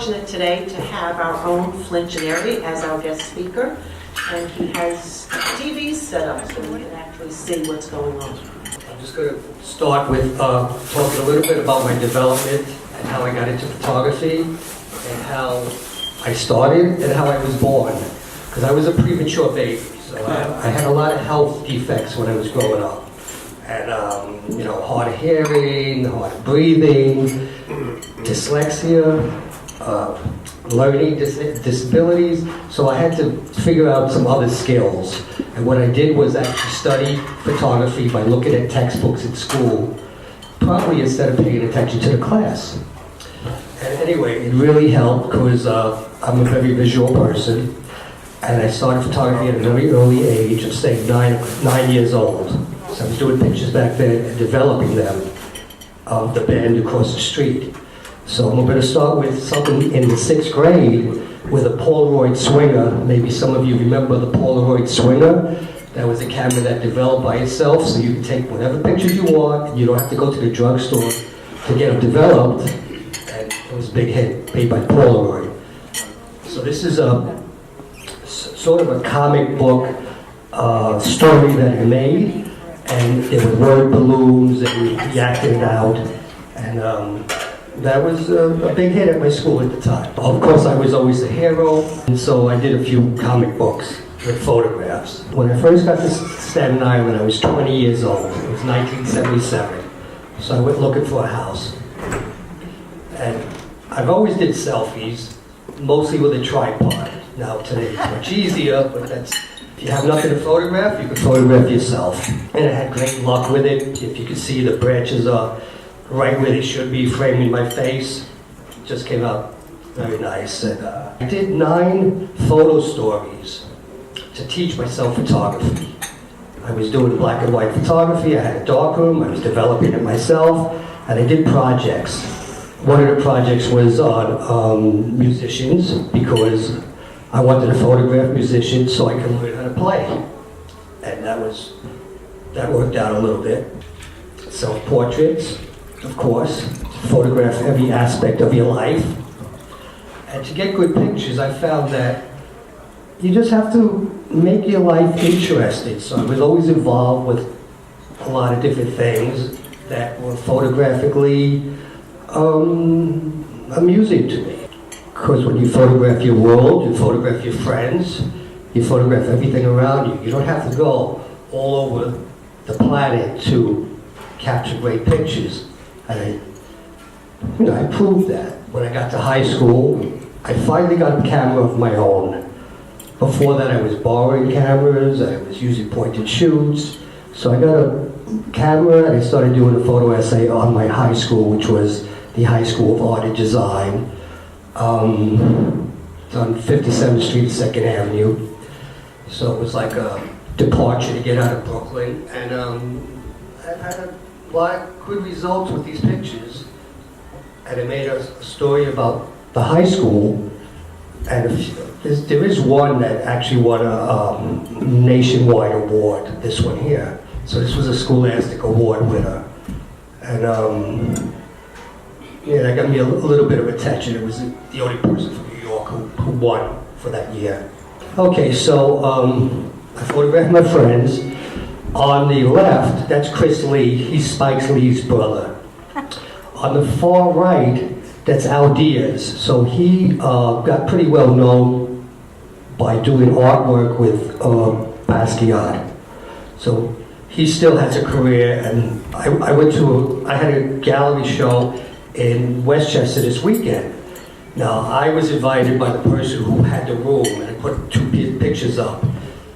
fortunate today to have our own Flint Gennari as our guest speaker, and he has TVs set up so we can actually see what's going on. I'm just going to start with talking a little bit about my development and how I got into photography and how I started and how I was born. Because I was a premature baby, so I had a lot of health defects when I was growing up. And, hard of hearing, hard of breathing, dyslexia, learning disabilities. So I had to figure out some other skills. And what I did was actually study photography by looking at textbooks at school, probably instead of paying attention to the class. And anyway, it really helped because I'm a very visual person. And I started photography at a very early age of, say, 9 years old. So I was doing pictures back then and developing them of the band across the street. So I'm going to start with something in the 6th grade with a Polaroid swinger. Maybe some of you remember the Polaroid swinger. That was a camera that developed by itself, so you can take whatever pictures you want, and you don't have to go to the drugstore to get them developed. And it was a big hit, made by Polaroid. So this is a sort of a comic book story that I made, and there were word balloons, and we acted it out, and that was a big hit at my school at the time. Of course, I was always the hero, and so I did a few comic books with photographs. When I first got to Staten Island, I was 20 years old. It was 1977, so I went looking for a house, and I've always did selfies, mostly with a tripod. Now today it's much easier, but that's, if you have nothing to photograph, you can photograph yourself. And I had great luck with it. If you can see, the branches are right where they should be, framing my face. It just came out very nice. And I did 9 photo stories to teach myself photography. I was doing black and white photography. I had a darkroom. I was developing it myself, and I did projects. One of the projects was on musicians, because I wanted to photograph musicians so I could learn how to play. And that worked out a little bit. Self-portraits, of course, photograph every aspect of your life. And to get good pictures, I found that you just have to make your life interesting. So I was always involved with a lot of different things that were photographically amusing to me. Because when you photograph your world, you photograph your friends, you photograph everything around you. You don't have to go all over the planet to capture great pictures. And I proved that. When I got to high school, I finally got a camera of my own. Before that, I was borrowing cameras, I was using point-and-shoots. So I got a camera, and I started doing a photo essay on my high school, which was the High School of Art and Design. It's on 57th Street, 2nd Avenue. So it was like a departure to get out of Brooklyn. And I had a lot of good results with these pictures. And I made a story about the high school. And there is one that actually won a nationwide award, this one here. So this was a Scholastic Award winner. And yeah, that got me a little bit of attention. It was the only person from New York who won for that year. Okay, so I photographed my friends. On the left, that's Chris Lee. He's Spike Lee's brother. On the far right, that's Al Diaz. So he got pretty well known by doing artwork with Basquiat. So he still has a career, and I had a gallery show in Westchester this weekend. Now, I was invited by the person who had the room, and I put 2 pictures up.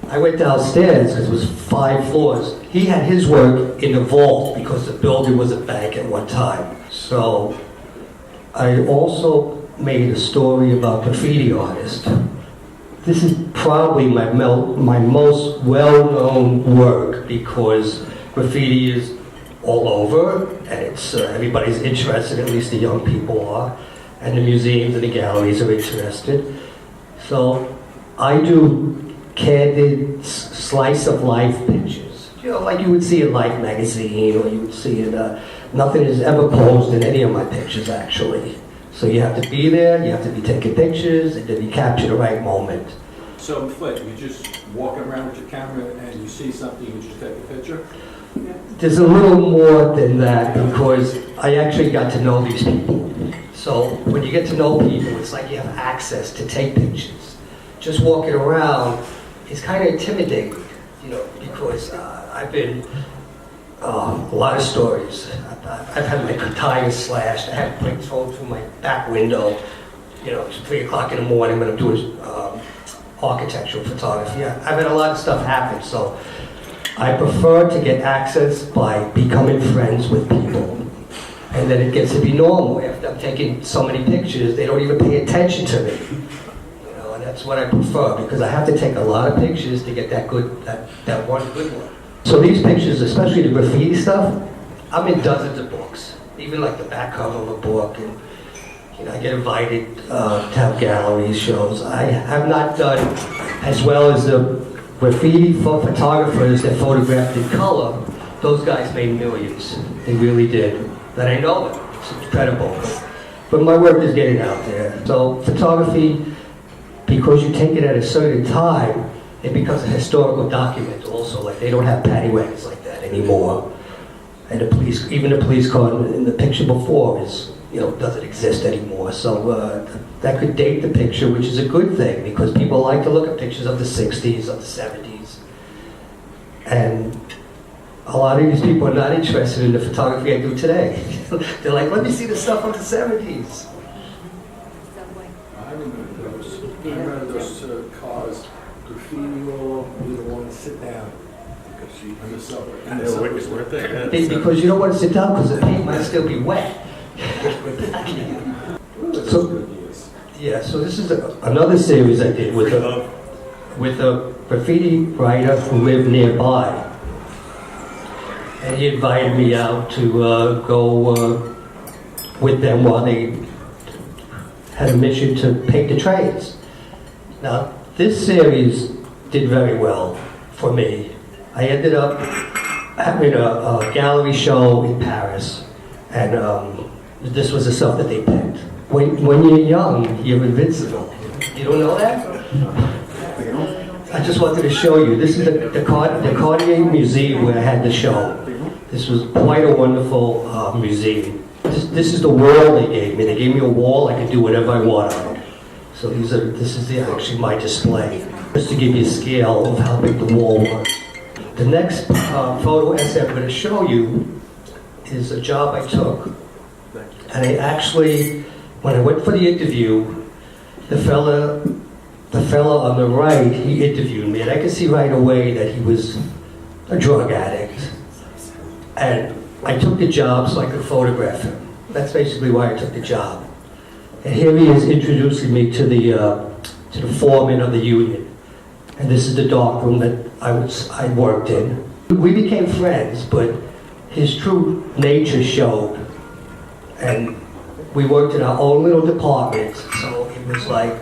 I went downstairs, because it was 5 floors. He had his work in the vault, because the building was a bank at one time. So, I also made a story about graffiti artists. This is probably my most well-known work, because graffiti is all over, and it's everybody's interested, at least the young people are, and the museums and the galleries are interested. So I do candid slice of life pictures, like you would see in Life magazine, or you would see in nothing is ever posed in any of my pictures, actually. So you have to be there, you have to be taking pictures, and then you capture the right moment. So, Flint, you just walking around with your camera and you see something, you just take a picture? There's a little more than that because I actually got to know these people. So when you get to know people, it's like you have access to take pictures. Just walking around is kind of intimidating, you know, because I've been, a lot of stories. I've had my tires slashed, I had plates thrown through my back window, you know, it's 3 o'clock in the morning when I'm doing architectural photography. I've had a lot of stuff happen, so I prefer to get access by becoming friends with people. And then it gets to be normal. After I'm taking so many pictures, they don't even pay attention to me. You know, and that's what I prefer because I have to take a lot of pictures to get that one good one. So these pictures, especially the graffiti stuff, I'm in dozens of books, even like the back cover of a book. And you know, I get invited to have galleries, shows. I have not done as well as the graffiti photographers that photographed in color. Those guys made millions. They really did. That I know them. It's incredible. But my work is getting out there. So photography, because you take it at a certain time, it becomes a historical document also. Like they don't have paddy wagons like that anymore. And the police, even the police car in the picture before is, you know, doesn't exist anymore. So that could date the picture, which is a good thing because people like to look at pictures of the 60s, of the 70s. And a lot of these people are not interested in the photography I do today. They're like, let me see the stuff of the 70s. I remember those. I remember those cars, graffiti all over, you don't want to sit down. On the subway. And the subway was worth it. Because you don't want to sit down because the paint might still be wet. So, yeah, so this is another series I did with a graffiti writer who lived nearby. And he invited me out to go with them while they had a mission to paint the trains. Now, this series did very well for me. I ended up having a gallery show in Paris, and this was the stuff that they picked. When you're young, you're invincible. You don't know that? I just wanted to show you. This is the Cartier Museum where I had the show. This was quite a wonderful museum. This is the wall they gave me. They gave me a wall. I could do whatever I want on it. So this is actually my display, just to give you a scale of how big the wall was. The next photo essay I'm going to show you is a job I took. And I actually, when I went for the interview, the fella on the right, he interviewed me, and I could see right away that he was a drug addict. And I took the job so I could photograph him. That's basically why I took the job. And here he is introducing me to the foreman of the union. And this is the dark room that I worked in. We became friends, but his true nature showed. And we worked in our own little department, so it was like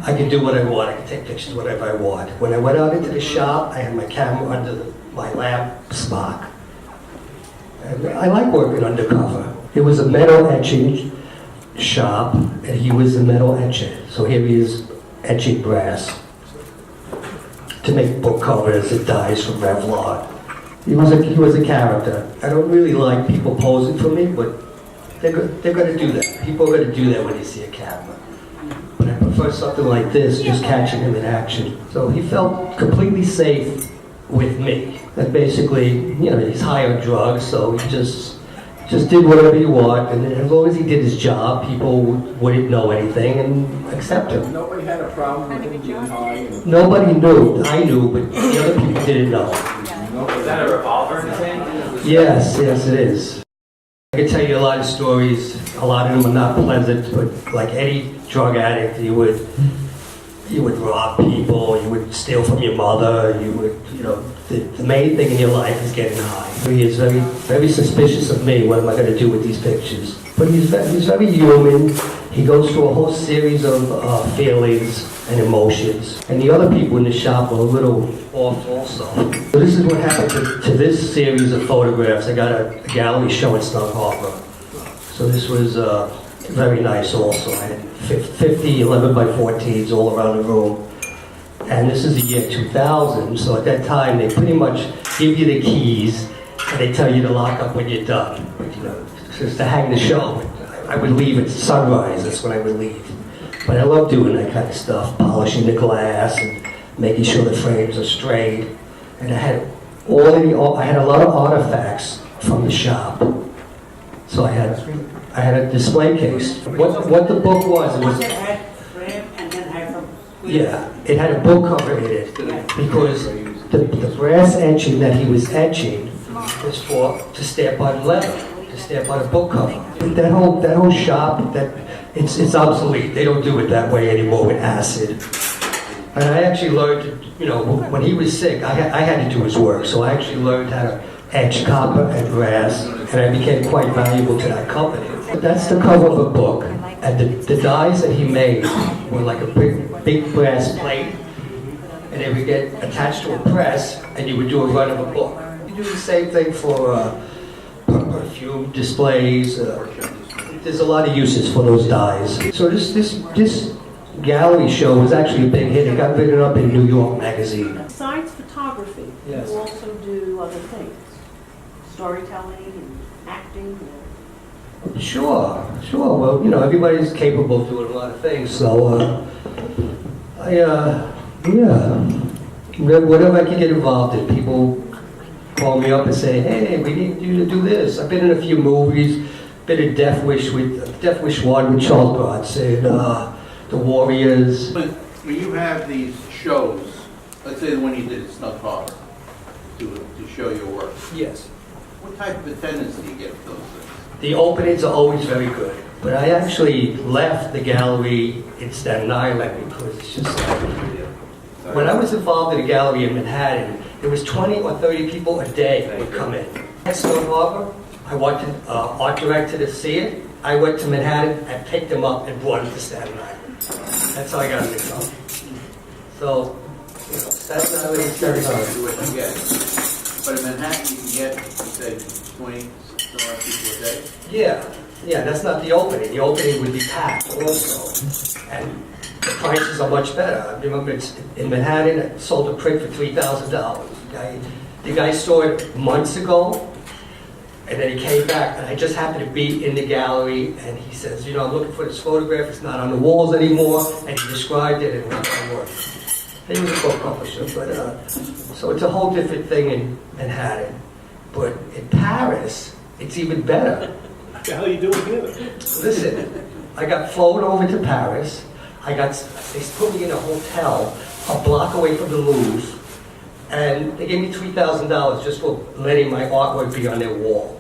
I could do what I want. I could take pictures whatever I want. When I went out into the shop, I had my camera under my lamp smock. And I like working undercover. It was a metal etching shop, and he was a metal etcher. So here he is etching brass to make book covers and dies from Revlon. He was a character. I don't really like people posing for me, but they're going to do that. People are going to do that when they see a camera. But I prefer something like this, just catching him in action. So he felt completely safe with me. And basically, you know, he's high on drugs, so he just did whatever he wanted. And as long as he did his job, people wouldn't know anything and accept him. Nobody had a problem with him getting high? Nobody knew. I knew, but the other people didn't know. Is that a revolver in his hand? Yes, it is. I can tell you a lot of stories. A lot of them are not pleasant, but like any drug addict, you would rob people, you would steal from your mother, you would, you know, the main thing in your life is getting high. He is very, very suspicious of me. What am I going to do with these pictures? But he's very human. He goes through a whole series of feelings and emotions. And the other people in the shop are a little off also. So this is what happened to this series of photographs. I got a gallery show in Snug Harbor. So this was very nice also. I had 50 11 by 14s all around the room. And this is the year 2000, so at that time they pretty much give you the keys and they tell you to lock up when you're done. You know, just to hang the show. I would leave at sunrise, that's when I would leave. But I love doing that kind of stuff, polishing the glass and making sure the frames are straight. And I had a lot of artifacts from the shop. So I had a display case. What the book was, it was... It had frame and then had some... Yeah, it had a book cover in it because the brass etching that he was etching was to stamp on leather, to stamp on a book cover. That whole shop, it's obsolete. They don't do it that way anymore with acid. And I actually learned, when he was sick, I had to do his work, so I actually learned how to etch copper and brass, and I became quite valuable to that company. That's the cover of a book, and the dies that he made were like a big brass plate, and they would get attached to a press, and you would do a run of a book. You do the same thing for perfume displays. There's a lot of uses for those dies. So this gallery show was actually a big hit. It got written up in New York Magazine. Besides photography, Yes. you also do other things, storytelling and acting. Sure. Well, everybody's capable of doing a lot of things. So, whatever I can get involved in. People call me up and say, "Hey, we need you to do this." I've been in a few movies. Been in Death Wish 1 with Charles Bronson, The Warriors. But when you have these shows, let's say the one you did at Snuff Harbor, to show your work, Yes. what type of attendance do you get for those things? The openings are always very good. But I actually left the gallery in Staten Island because it's just when I was involved in a gallery in Manhattan, there was 20 or 30 people a day would come in. At Snuff Harbor, I wanted art director to see it. I went to Manhattan and picked them up and brought them to Staten Island. That's how I got it done. So, Staten Island is very hard. Do what you get. But in Manhattan, you can get, you said, 20 some odd people a day? Yeah, that's not the opening. The opening would be packed also. And the prices are much better. I remember in Manhattan, I sold a print for $3,000. The guy saw it months ago, and then he came back, and I just happened to be in the gallery, and he says, I'm looking for this photograph, it's not on the walls anymore, and he described it, and it was my work. He was a book publisher, but, so it's a whole different thing in Manhattan. But in Paris, it's even better. What the hell are you doing here? Listen, I got flown over to Paris, they put me in a hotel a block away from the Louvre, and they gave me $3,000 just for letting my artwork be on their wall.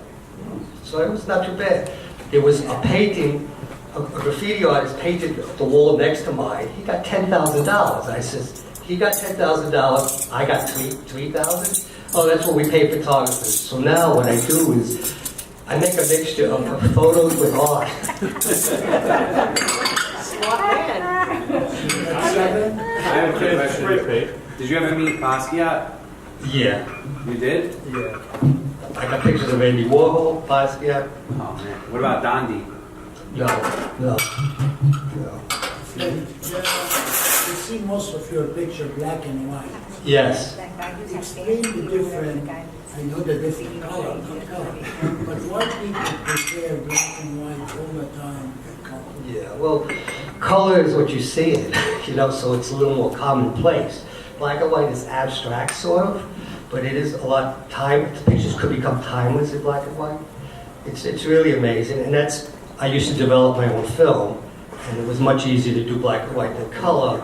So it was not too bad. There was a painting, a graffiti artist painted the wall next to mine. He got $10,000. I says, he got $10,000, I got $3,000. Oh, that's what we pay photographers. So now what I do is I make a mixture of photos with art. Smart man. I have a quick question. Did you ever meet Basquiat? Yeah. You did? Yeah. I got pictures of Andy Warhol, Basquiat. Oh man. What about Gandhi? No. You see most of your picture black and white. Yes. Extremely different. I know the different color, but why people prefer black and white all the time? Yeah, well, color is what you see it, so it's a little more commonplace. Black and white is abstract, sort of, but it is a lot the pictures could become timeless in black and white. It's really amazing, and I used to develop my own film, and it was much easier to do black and white than color,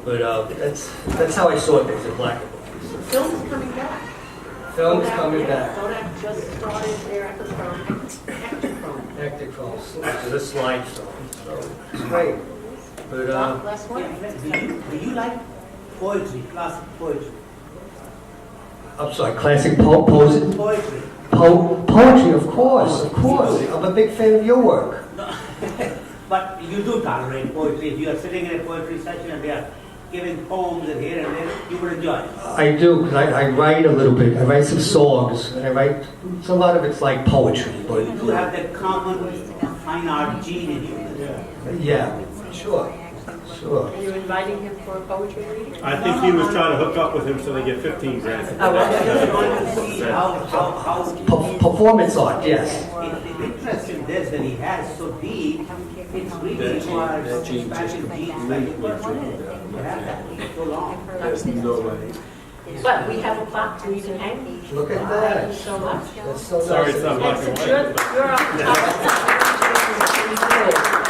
but that's how I saw things in black and white. Film's coming back. Film's coming back. Kodak just started their episode, Hecticals, the slide film, so it's great. But, last one. Do you like poetry, classic poetry? I'm sorry, classic poetry? Poetry. Poetry, of course. I'm a big fan of your work. But you do tolerate poetry. If you are sitting in a poetry session and they are giving poems and here and there, you would enjoy it. I do, because I write a little bit. I write some songs, and I write, so a lot of it's like poetry, but You do have that common fine art gene in you. yeah, sure. Are you inviting him for a poetry reading? I think he was trying to hook up with him so they get 15 grand. I just want to see how Performance art, yes. the interest in this that he has so deep, it's really requires special genes like a person to have that so long. There's no way. But we have a plaque to even hang. Look at Thank you that. so much. That's so Sorry, nice. it's not black and Since white. you're on top.